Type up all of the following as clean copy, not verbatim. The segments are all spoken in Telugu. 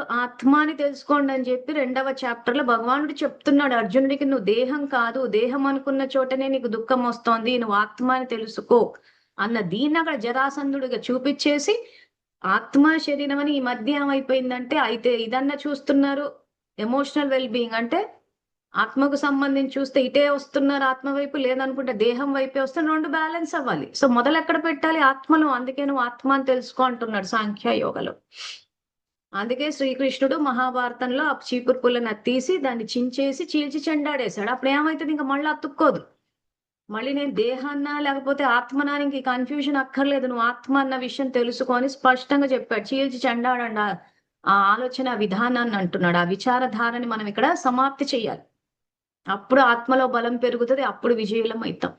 అసలు ఆత్మాని తెలుసుకోండి అని చెప్పి 2వ చాప్టర్ లో భగవానుడు చెప్తున్నాడు అర్జునుడికి, నువ్వు దేహం కాదు, దేహం అనుకున్న చోటనే నీకు దుఃఖం వస్తోంది, నువ్వు ఆత్మాని తెలుసుకో అన్న దీన్ని అక్కడ జరాసంధుడిగా చూపించేసి, ఆత్మ శరీరం అని ఈ మధ్య ఏమైపోయిందంటే, అయితే ఇదన్నా చూస్తున్నారు ఎమోషనల్ వెల్ బీయింగ్ అంటే ఆత్మకు సంబంధించి చూస్తే ఇటే వస్తున్నారు ఆత్మ వైపు, లేదనుకుంటే దేహం వైపే వస్తే 2 బ్యాలెన్స్ అవ్వాలి. సో మొదలు ఎక్కడ పెట్టాలి? ఆత్మలో. అందుకే నువ్వు ఆత్మ అని తెలుసుకో అంటున్నాడు సాంఖ్య యోగలో. అందుకే శ్రీకృష్ణుడు మహాభారతంలో ఆ చీపురు పుల్లని తీసి దాన్ని చించేసి చీల్చి చెండాడేశాడు. అప్పుడు ఏమైతుంది? ఇంకా మళ్ళీ అతుక్కోదు. మళ్ళీ నేను దేహాన్నా లేకపోతే ఆత్మనా ఇంక కన్ఫ్యూజన్ అక్కర్లేదు, నువ్వు ఆత్మ అన్న విషయం తెలుసుకొని స్పష్టంగా చెప్పాడు. చీల్చి చెండాడండి ఆ ఆలోచన విధానాన్ని అంటున్నాడు. ఆ విచారధారని మనం ఇక్కడ సమాప్తి చెయ్యాలి. అప్పుడు ఆత్మలో బలం పెరుగుతుంది, అప్పుడు విజయులం అవుతాం.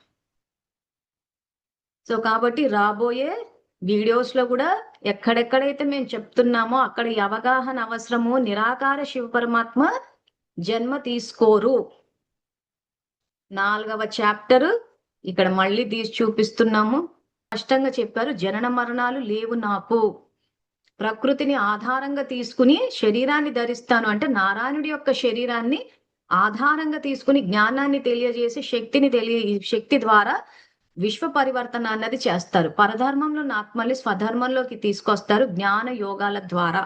సో కాబట్టి రాబోయే వీడియోస్ లో కూడా ఎక్కడెక్కడైతే మేము చెప్తున్నామో అక్కడ ఈ అవగాహన అవసరము. నిరాకార శివ పరమాత్మ జన్మ తీసుకోరు. 4వ చాప్టర్ ఇక్కడ మళ్ళీ తీసి చూపిస్తున్నాము. స్పష్టంగా చెప్పారు, జనన మరణాలు లేవు నాకు. ప్రకృతిని ఆధారంగా తీసుకుని శరీరాన్ని ధరిస్తాను అంటే నారాయణుడి యొక్క శరీరాన్ని ఆధారంగా తీసుకుని జ్ఞానాన్ని తెలియజేసి శక్తి ద్వారా విశ్వ పరివర్తన అన్నది చేస్తారు. పరధర్మంలో ఆత్మల్ని స్వధర్మంలోకి తీసుకొస్తారు జ్ఞాన యోగాల ద్వారా.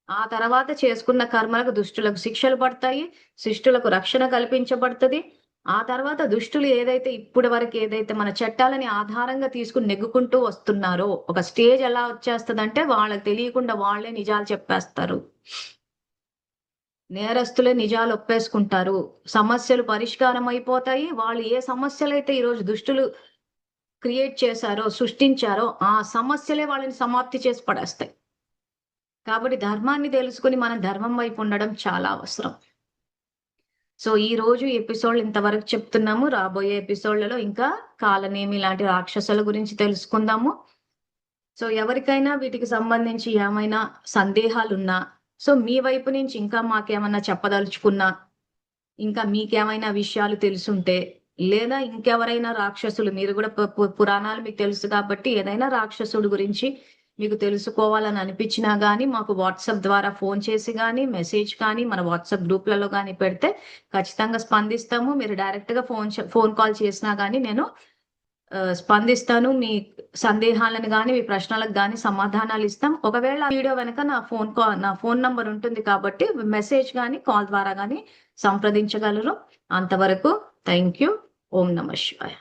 ఆ తర్వాత చేసుకున్న కర్మలకు దుష్టులకు శిక్షలు పడతాయి, శిష్టులకు రక్షణ కల్పించబడుతుంది. ఆ తర్వాత దుష్టులు ఏదైతే ఇప్పటి వరకు ఏదైతే మన చట్టాలని ఆధారంగా తీసుకుని నెగ్గుకుంటూ వస్తున్నారో ఒక స్టేజ్ ఎలా వచ్చేస్తుందంటే వాళ్ళకి తెలియకుండా వాళ్ళే నిజాలు చెప్పేస్తారు. నేరస్తులే నిజాలు ఒప్పేసుకుంటారు, సమస్యలు పరిష్కారం అయిపోతాయి. వాళ్ళు ఏ సమస్యలైతే ఈరోజు దుష్టులు క్రియేట్ చేశారో సృష్టించారో ఆ సమస్యలే వాళ్ళని సమాప్తి చేసి పడేస్తాయి. కాబట్టి ధర్మాన్ని తెలుసుకుని మనం ధర్మం వైపు ఉండడం చాలా అవసరం. సో ఈ రోజు ఎపిసోడ్ ఇంతవరకు చెప్తున్నాము. రాబోయే ఎపిసోడ్లలో ఇంకా కాలనేమి లాంటి రాక్షసుల గురించి తెలుసుకుందాము. సో ఎవరికైనా వీటికి సంబంధించి ఏమైనా సందేహాలున్నా, సో మీ వైపు నుంచి ఇంకా మాకేమన్నా చెప్పదలుచుకున్నా, ఇంకా మీకేమైనా విషయాలు తెలుసుంటే, లేదా ఇంకెవరైనా రాక్షసులు, మీరు కూడా పురాణాలు మీకు తెలుసు కాబట్టి ఏదైనా రాక్షసుడు గురించి మీకు తెలుసుకోవాలని అనిపించినా గానీ మాకు వాట్సాప్ ద్వారా ఫోన్ చేసి కానీ మెసేజ్ కానీ మన వాట్సాప్ గ్రూప్లలో కానీ పెడితే ఖచ్చితంగా స్పందిస్తాము. మీరు డైరెక్ట్ గా ఫోన్ కాల్ చేసినా కానీ నేను స్పందిస్తాను. మీ సందేహాలను కానీ మీ ప్రశ్నలకు కానీ సమాధానాలు ఇస్తాం. ఒకవేళ వీడియో వెనక నా ఫోన్ నంబర్ ఉంటుంది కాబట్టి మెసేజ్ కానీ కాల్ ద్వారా కానీ సంప్రదించగలరు. అంతవరకు థ్యాంక్ యూ. ఓం నమః శివాయ.